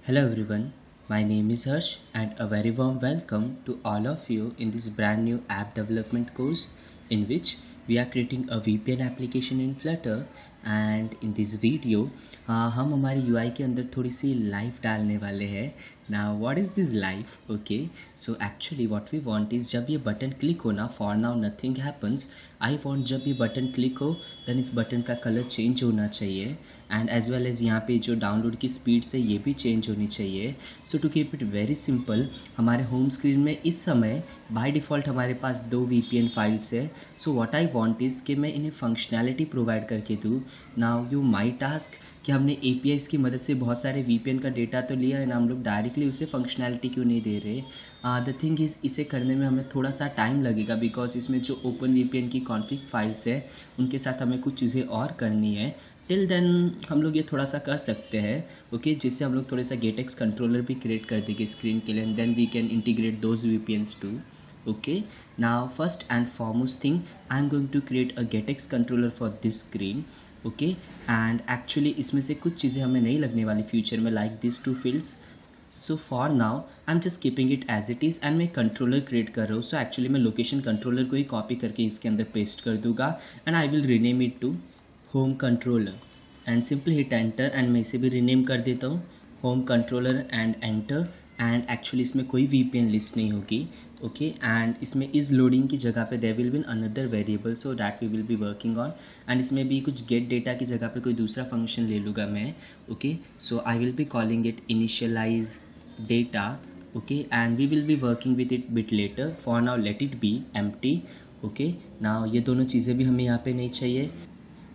Hello everyone, my name is Harsh and a very warm welcome to all of you in this brand new app development course in which we are creating a VPN application in Flutter and in this video हम हमारी UI के अंदर थोड़ी सी life डालने वाले हैं. Now what is this life? Okay, so actually what we want is जब ये बटन क्लिक हो ना, for now nothing happens. I want जब ये बटन क्लिक हो then इस बटन का कलर चेंज होना चाहिए एंड एज वेल एज यहाँ पे जो डाउनलोड की स्पीड से ये भी चेंज होनी चाहिए. So to keep it very simple, हमारे होम स्क्रीन में इस समय बाय डिफ़ॉल्ट हमारे पास 2 VPN फाइल्स है. So what I want is कि मैं इन्हें फंक्शनैलिटी प्रोवाइड करके दूँ. नाउ यू माई टास्क कि हमने APIs की मदद से बहुत सारे VPN का डेटा तो लिया है ना, हम लोग डायरेक्टली उसे फंक्शनैलिटी क्यों नहीं दे रहे. द थिंग इज़ इसे करने में हमें थोड़ा सा टाइम लगेगा बिकॉज इसमें जो ओपन VPN की कॉन्फ़िग फाइल्स है उनके साथ हमें कुछ चीज़ें और करनी है. टिल देन हम लोग ये थोड़ा सा कर सकते हैं. ओके, जिससे हम लोग थोड़े सा गेटेक्स कंट्रोलर भी क्रिएट कर देंगे स्क्रीन के लिए and then we can integrate those VPNs too. Okay, now first and foremost thing, I'm going to create a getX controller for this screen. Okay, and actually इसमें से कुछ चीज़ें हमें नहीं लगने वाली फ्यूचर में, like these two fields. So for now I'm just keeping it as it is and मैं कंट्रोलर क्रिएट कर रहा हूँ. So actually मैं लोकेशन कंट्रोलर को ही कॉपी करके इसके अंदर पेस्ट कर दूँगा and I will rename it to home controller and simply hit enter and मैं इसे भी रीनेम कर देता हूँ home controller and enter. And actually इसमें कोई VPN लिस्ट नहीं होगी. ओके, एंड इसमें इस लोडिंग की जगह पे there will be another variable so that we will be working on. And इसमें भी कुछ गेट डेटा की जगह पे कोई दूसरा फंक्शन ले लूँगा मैं. Okay, so I will be calling it initialize data. Okay, and we will be working with it bit later. For now let it be empty. Okay, now ये दोनों चीज़ें भी हमें यहाँ पे नहीं चाहिए.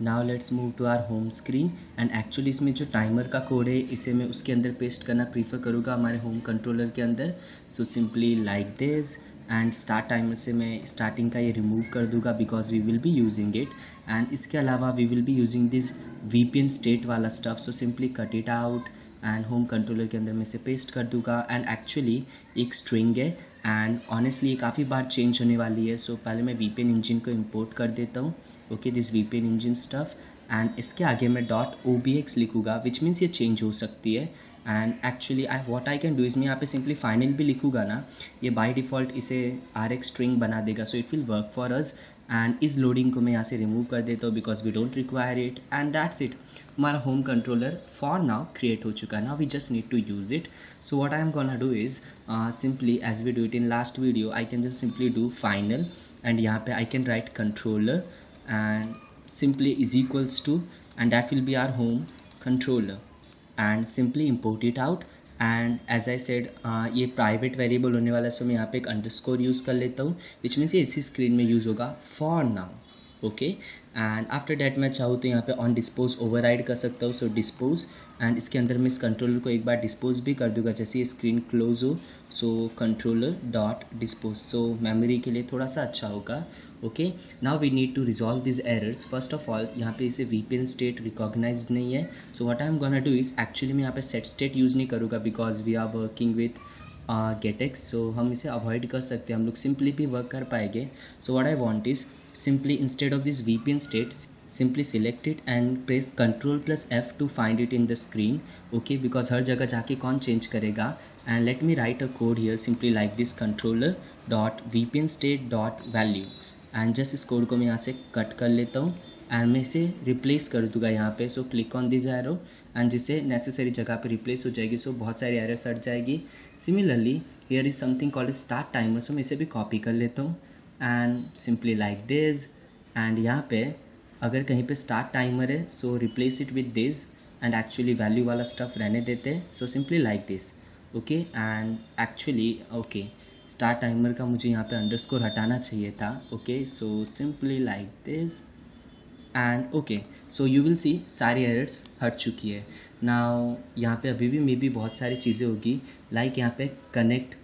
Now let's move to our home screen and actually इसमें जो टाइमर का कोड है इसे मैं उसके अंदर पेस्ट करना प्रीफर करूँगा हमारे होम कंट्रोलर के अंदर. So simply like this and start timer से मैं स्टार्टिंग का ये रिमूव कर दूँगा because we will be using it. And इसके अलावा we will be using this VPN state वाला stuff. So simply cut it out and home controller के अंदर मैं इसे पेस्ट कर दूँगा. एंड एक्चुअली एक स्ट्रिंग है एंड ऑनेस्टली ये काफ़ी बार चेंज होने वाली है. सो पहले मैं VPN इंजन को इम्पोर्ट कर देता हूँ. Okay, this VPN engine stuff and इसके आगे मैं .obx लिखूँगा विच मीन्स ये चेंज हो सकती है. And actually what I can do इसमें यहाँ पे सिंपली फाइनल भी लिखूँगा ना, ये बाय डिफ़ॉल्ट इसे RX स्ट्रिंग बना देगा. So it will work for us. And इस लोडिंग को मैं यहाँ से रिमूव कर देता हूँ because we don't require it. And that's it, हमारा home controller for now create हो चुका है. Now we just need to use it. So what I am gonna do is simply as we do it in last video I can just simply do final and यहाँ पे I can write controller and simply is equals to and that will be our home controller and simply import it out. And as I said ये private variable होने वाला है. सो मैं यहाँ पे एक अंडरस्कोर यूज़ कर लेता हूँ विच मीन्स ये इसी स्क्रीन में यूज़ होगा for now. Okay, and after that मैं चाहूँ तो यहाँ पे ऑन डिस्पोज ओवरराइड कर सकता हूँ. सो डिस्पोज एंड इसके अंदर मैं इस कंट्रोलर को एक बार डिस्पोज भी कर दूंगा जैसे ये स्क्रीन क्लोज हो. So controller dot dispose, so memory के लिए थोड़ा सा अच्छा होगा. Okay, now we need to resolve this errors. First of all यहाँ पे इसे VPN स्टेट रिकॉग्नाइज नहीं है. So what I am gonna do is actually मैं यहाँ पे सेट स्टेट यूज़ नहीं करूँगा because we are working with GetX. So हम इसे अवॉइड कर सकते हैं, हम लोग सिंपली भी वर्क कर पाएंगे. सो what I want is simply instead of this VPN state simply select it and press Ctrl plus F to find it in the screen. Okay, because हर जगह जाके कौन चेंज करेगा. and let me write a code here simply like this controller dot VPN state dot value and just इस code को मैं यहाँ से cut कर लेता हूँ एंड मैं इसे रिप्लेस कर दूँगा यहाँ पे. So click on this arrow and जिससे नेसेसरी जगह पे रिप्लेस हो जाएगी. सो बहुत सारी एरर्स हट जाएगी. Similarly here is something called start timer. So मैं इसे भी कॉपी कर लेता हूँ and simply like this. And यहाँ पे अगर कहीं पे स्टार्ट टाइमर है so replace it with this and actually value वाला स्टफ रहने देते हैं. So simply like this. Okay, and actually okay start timer का मुझे यहाँ पे अंडरस्कोर हटाना चाहिए था. Okay, so simply like this and okay, so you will सी सारी एरर्स हट चुकी है. नाउ यहाँ पे अभी भी मे बी बहुत सारी चीज़ें होगी लाइक यहाँ पे कनेक्ट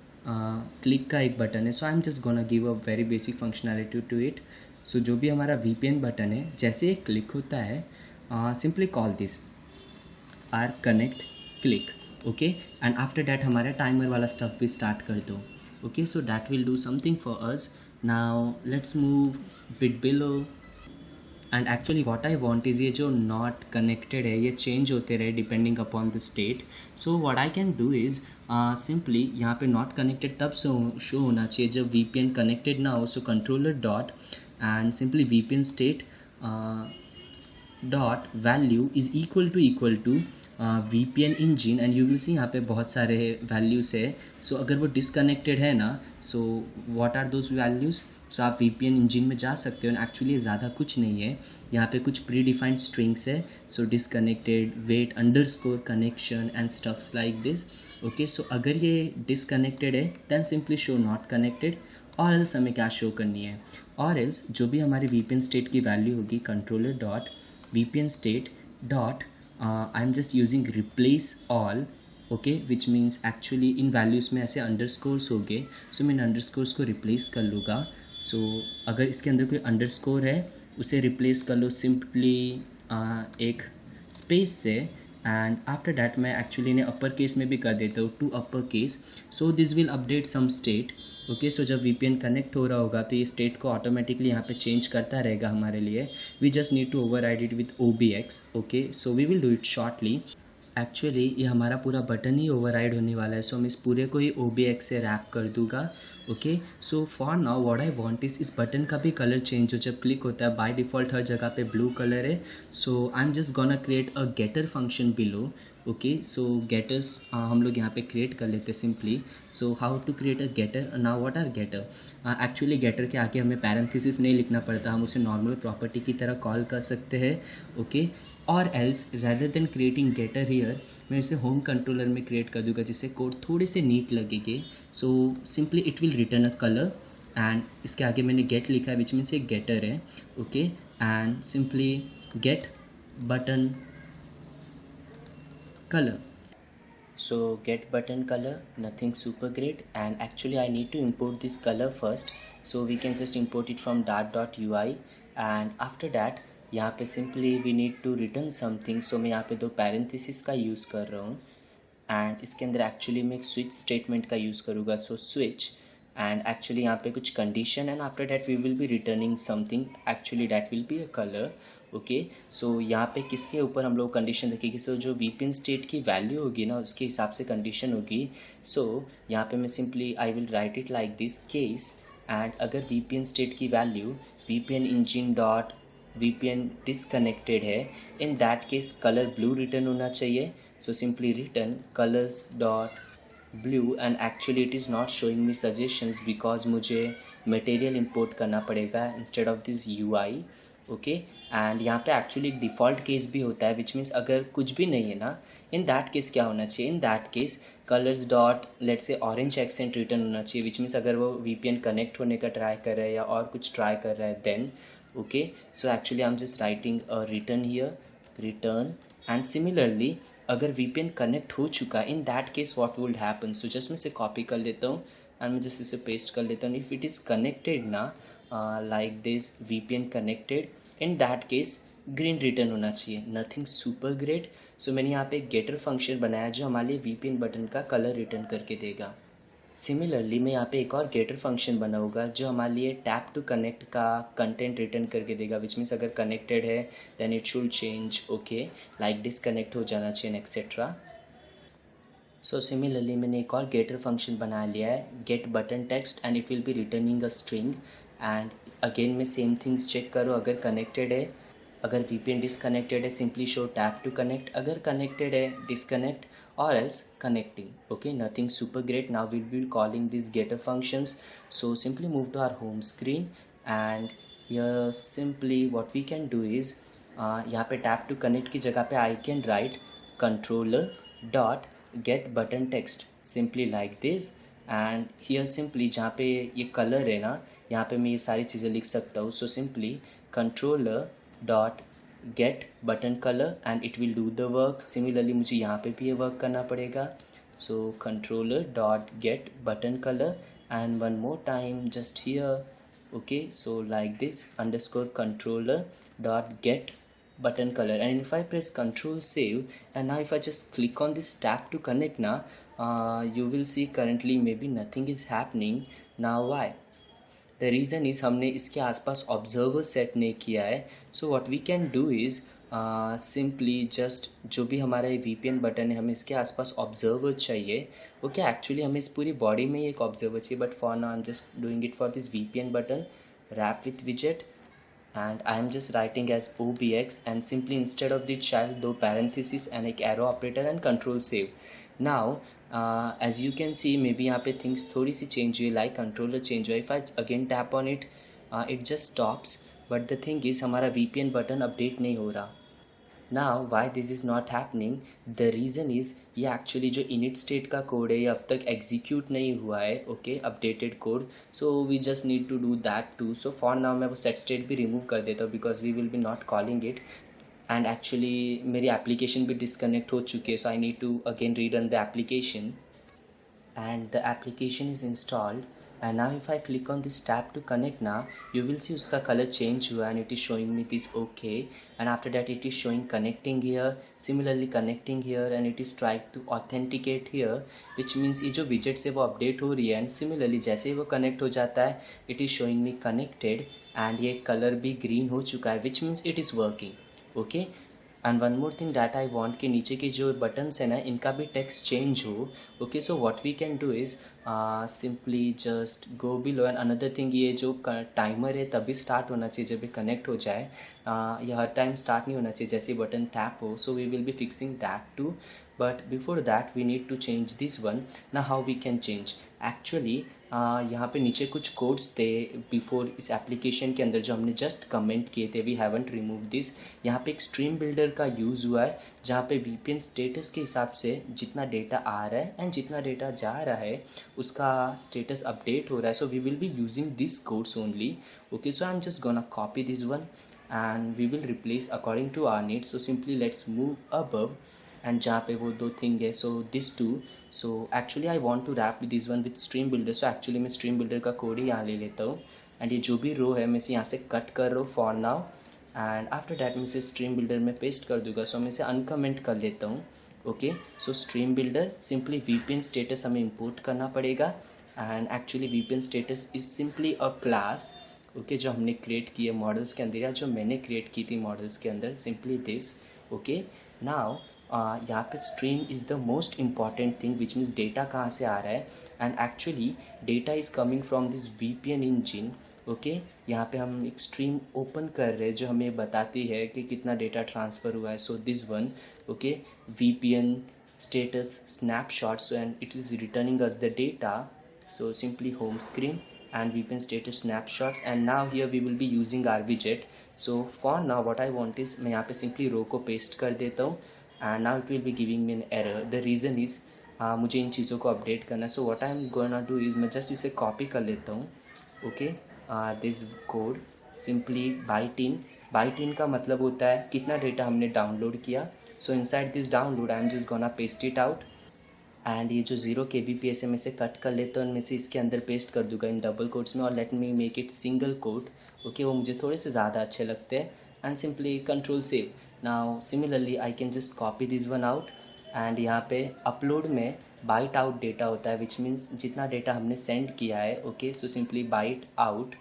क्लिक का एक बटन है. So I am just gonna give a very basic functionality to it. So जो भी हमारा VPN बटन है जैसे ये क्लिक होता है simply call this are connect click. Okay, and after that हमारा टाइमर वाला स्टफ भी स्टार्ट कर दो. Okay, so that will do something for us. Now let's move bit below and actually what I want is ये जो not connected है ये change होते रहे depending upon the state. So what I can do is simply यहाँ पे not connected तब show होना चाहिए जब VPN कनेक्टेड ना हो. So controller dot and simply VPN state dot value is equal to VPN engine and you will see यहाँ पे बहुत सारे वैल्यूज़ है. सो अगर वो डिसकनेक्टेड है ना, so what are those values. So आप VPN इंजन में जा सकते हो. एक्चुअली ज़्यादा कुछ नहीं है, यहाँ पे कुछ प्री डिफाइंड स्ट्रिंग्स है. So disconnected wait underscore connection and stuffs like this. Okay, so अगर ये डिसकनेक्टेड है then simply show not connected, और एल्स हमें क्या शो करनी है, और एल्स जो भी हमारी VPN स्टेट की वैल्यू होगी controller dot VPN state dot I'm just using replace all. Okay, which means actually in values में ऐसे अंडरस्कोर्स हो गए. सो मैं इन अंडरस्कोर्स को रिप्लेस कर लूँगा. सो अगर इसके अंदर कोई अंडरस्कोर है उसे रिप्लेस कर लो सिंपली एक स्पेस से. एंड आफ्टर डैट मैं एक्चुअली इन्हें अपर केस में भी कर देता हूँ, to upper case. So this will update some state. Okay, so जब VPN कनेक्ट हो रहा होगा तो ये स्टेट को ऑटोमेटिकली यहाँ पे चेंज करता रहेगा हमारे लिए. We just need to override it with OBX. Okay, so we will do it shortly. Actually ये हमारा पूरा बटन ही ओवरराइड होने वाला है. सो मैं इस पूरे को ही OBX से रैप कर दूंगा. Okay, so for now what I want इस बटन का भी कलर चेंज हो. जब क्लिक होता है बाय डिफ़ॉल्ट हर जगह पे ब्लू कलर है. So I am just gonna create a getter function below. Okay, so getters हम लोग यहाँ पे क्रिएट कर लेते हैं simply. So how to create a getter. Now what are getter. Actually getter के आगे हमें पैरेंथेसिस नहीं लिखना पड़ता, हम उसे नॉर्मल प्रॉपर्टी की तरह कॉल कर सकते हैं. ओके, और else rather than creating getter here मैं इसे होम कंट्रोलर में क्रिएट कर दूंगा जिससे कोड थोड़े से नीट लगेंगे. So simply it will return a colour and इसके आगे मैंने गेट लिखा है विच मीन्स एक गेटर है. Okay, and simply get button color. So get button color, nothing super great, and actually I need to import this color first. So we can just import it from dart.ui, and after that यहाँ पे simply we need to return something. So मैं यहाँ पे दो parenthesis का use कर रहा हूँ एंड इसके अंदर एक्चुअली मैं एक स्विच स्टेटमेंट का यूज़ करूँगा. सो स्विच एंड एक्चुअली यहाँ पे कुछ condition and after that we will be returning something. Actually that will be a colour. Okay, so यहाँ पे किसके ऊपर हम लोग कंडीशन रखेंगे. सो जो VPN स्टेट की वैल्यू होगी ना उसके हिसाब से कंडीशन होगी. सो यहाँ पे मैं simply I will write it like this case. And अगर VPN स्टेट की value VPN engine dot VPN disconnected है, in that case colour blue return होना चाहिए. So simply return colors dot blue and actually it is not showing me suggestions because मुझे material import करना पड़ेगा instead of this UI. Okay, and यहाँ पे actually एक default case भी होता है विच मीन्स अगर कुछ भी नहीं है ना, इन दैट केस क्या होना चाहिए. In that case colors dot let say orange accent return होना चाहिए विच मीन्स अगर वो VPN कनेक्ट होने का ट्राई कर रहा है या और कुछ ट्राई कर रहा है then. Okay, so actually I am just writing a return here, return. And similarly अगर VPN कनेक्ट हो चुका in that case what would happen. So just मैं इसे कॉपी कर लेता हूँ एंड मैं जस्ट इसे पेस्ट कर लेता हूँ. इफ़ इट इज़ कनेक्टेड ना like this VPN connected, in that case green return होना चाहिए, नथिंग सुपर ग्रेट. सो मैंने यहाँ पे एक गेटर फंक्शन बनाया जो हमारे लिए VPN बटन का कलर रिटर्न करके देगा. सिमिलरली मैं यहाँ पे एक और गेटर फंक्शन बनाऊँगा जो हमारे लिए टैप टू कनेक्ट का कंटेंट रिटर्न करके देगा विच मीन्स अगर कनेक्टेड है then it should change. Okay, like disconnect हो जाना चाहिए एक्सेट्रा. सो सिमिलरली मैंने एक और गेटर फंक्शन बना लिया है get button text and it will be returning a string. And again मैं सेम थिंग्स चेक करो, अगर कनेक्टेड है, अगर VPN डिसकनेक्टेड है simply show tap to connect, अगर कनेक्टेड है disconnect or else connecting. Okay, nothing super great. Now we'll be calling these getter functions. So simply move to our home screen and here simply what we can do is यहाँ पे tap to connect की जगह पे I can write controller dot get button text simply like this. and here simply जहाँ पे ये color है ना, यहाँ पे मैं ये सारी चीज़ें लिख सकता हूँ. So simply controller dot get button color and it will do the work. Similarly मुझे यहाँ पे भी ये वर्क करना पड़ेगा. So controller dot get button color and one more time just here. Okay, so like this underscore controller dot get button color, and if I press control save and now if I just click on this tap to connect now, you will see currently maybe nothing is happening. Now why? The reason is हमने इसके आसपास observer set नहीं किया है. So what we can do is simply just जो भी हमारा ये VPN बटन है हमें इसके आसपास ऑब्जर्वर चाहिए. ओके, एक्चुअली हमें इस पूरी बॉडी में ही एक ऑब्जर्वर चाहिए, but for now I am just doing it for this VPN button. Wrap with widget, and I am just writing as OBX, and simply instead of the child दो parentheses and एक arrow operator and control save. Now as you can see maybe यहाँ पे things थोड़ी सी change हुई, like controller change हुआ. If I again tap on it, it just stops, but the thing is हमारा VPN button update नहीं हो रहा. Now why this is not happening, the reason is ये एक्चुअली जो init state का code है ये अब तक एग्जीक्यूट नहीं हुआ है. Okay, updated code. So we just need to do that too. So for now मैं वो सेट स्टेट भी रिमूव कर देता हूँ because we will be not calling it. And actually मेरी एप्लीकेशन भी डिसकनेक्ट हो चुकी है, so I need to again rerun the application. And the application is installed, and now if I click on this tab to connect now, you will see uska color change hua and it is showing me this okay, and after that it is showing connecting here, similarly connecting here, and it is trying to authenticate here, which means ये जो widget से वो update हो रही है. and similarly जैसे ही वो connect हो जाता है it is showing me connected, and ये color भी green हो चुका है, which means it is working. okay, and one more thing data I want के नीचे के जो बटन्स हैं ना इनका भी टेक्स्ट चेंज हो. Okay, so what we can do is simply just go below. And another thing, ये जो टाइमर है तभी स्टार्ट होना चाहिए जब ये कनेक्ट हो जाए. ये हर टाइम स्टार्ट नहीं होना चाहिए जैसे बटन टैप हो. So we will be fixing that too, but before that we need to change this one. ना how we can change, actually यहाँ पे नीचे कुछ कोड्स थे बिफोर इस एप्लीकेशन के अंदर जो हमने जस्ट कमेंट किए थे. We haven't remove this. यहाँ पे एक स्ट्रीम बिल्डर का यूज़ हुआ है जहाँ पे VPN स्टेटस के हिसाब से जितना डेटा आ रहा है एंड जितना डेटा जा रहा है उसका स्टेटस अपडेट हो रहा है. So we will be using this codes only. Okay, so I am just gonna copy this one and we will replace according to our needs. So simply let's move above, and जहाँ पे वो दो thing है, so this two. So actually I want to wrap this one with stream builder. So actually मैं stream builder का code ही यहाँ ले लेता हूँ, एंड ये जो भी रो है मैं इसे यहाँ से कट कर रहा हूँ for now, and after that मैं इसे स्ट्रीम बिल्डर में पेस्ट कर दूँगा. सो मैं इसे अनकमेंट कर लेता हूँ. Okay, so stream builder simply VPN status हमें इम्पोर्ट करना पड़ेगा, and actually VPN status is simply a class. Okay, जो हमने क्रिएट की है मॉडल्स के अंदर या जो मैंने क्रिएट की थी मॉडल्स के अंदर, सिंपली दिस. ओके, नाउ यहाँ पे stream is the most important thing, which means data कहाँ से आ रहा है, and actually data is coming from this VPN engine. Okay, यहाँ पे हम एक स्ट्रीम ओपन कर रहे हैं जो हमें बताती है कि कितना डेटा ट्रांसफ़र हुआ है. So this one, okay, VPN status snapshots, and it is returning us the data. So simply home screen and VPN status snapshots, and now here we will be using our widget. So for now what I want is मैं यहाँ पे simply row को paste कर देता हूँ, and now it will be giving me an error. The reason is मुझे इन चीज़ों को अपडेट करना है. So what I am gonna do is मैं just इसे कॉपी कर लेता हूँ. Okay, this code simply byte in का मतलब होता है कितना डेटा हमने डाउनलोड किया. So inside this download I am just gonna paste it out, and ये जो 0 kbps है मैं इसे कट कर लेता हूँ और मैं इसे इसके अंदर पेस्ट कर दूंगा इन डबल कोट्स में, और let me make it single quote. Okay, वो मुझे थोड़े से ज़्यादा अच्छे लगते हैं, and simply control save. Now similarly I can just copy this one out, and यहाँ पे अपलोड में बाइट आउट डेटा होता है, विच मीन्स जितना डेटा हमने सेंड किया है. Okay, so simply byte out,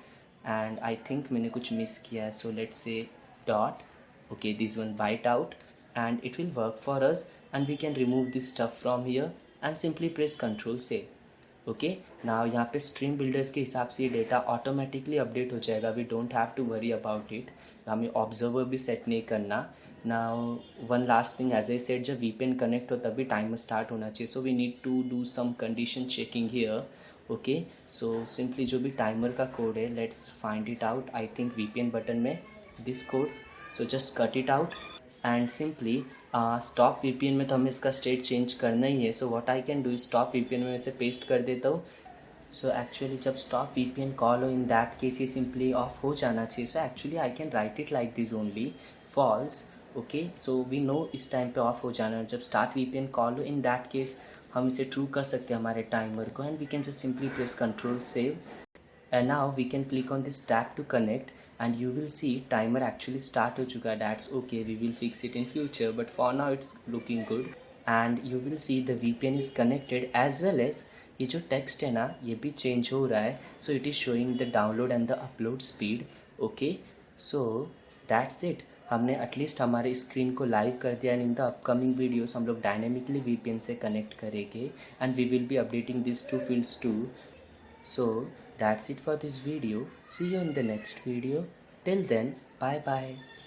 and I think मैंने कुछ मिस किया है, so let's say dot. Okay, this one byte out, and it will work for us, and we can remove this stuff from here and simply press Ctrl save. Okay, now यहाँ पे stream builders के हिसाब से ये data automatically update हो जाएगा. We don't have to worry about it. हमें observer भी सेट नहीं करना. Now one last thing, as I said जब VPN कनेक्ट हो तभी टाइमर स्टार्ट होना चाहिए. So we need to do some condition checking here. Okay, so simply जो भी टाइमर का कोड है let's find it out. I think VPN button में this code. So just cut it out, and simply stop VPN में तो हमें इसका state change करना ही है. So what I can do stop VPN में इसे पेस्ट कर देता हूँ. सो एक्चुअली जब स्टॉप VPN कॉल हो इन दैट केस ये सिंपली ऑफ हो जाना चाहिए. So actually I can write it like this only false. Okay, so we know इस टाइम पे ऑफ हो जाना है. जब स्टार्ट VPN कॉल हो इन दैट केस हम इसे ट्रू कर सकते हैं हमारे टाइमर को, and we can just simply press control save, and now we can click on this tab to connect, and you will see timer actually start ho chuka. That's okay, we will fix it in future, but for now it's looking good, and you will see the VPN is connected, as well as ये जो text है ना ये भी change हो रहा है, so it is showing the download and the upload speed. Okay, so that's it. हमने एटलीस्ट हमारे स्क्रीन को लाइव कर दिया and in the upcoming videos हम लोग डायनेमिकली वीपीएन से कनेक्ट करेंगे and we will be updating this two fields too. So that's it for this video. See you in the next video. Till then, bye bye.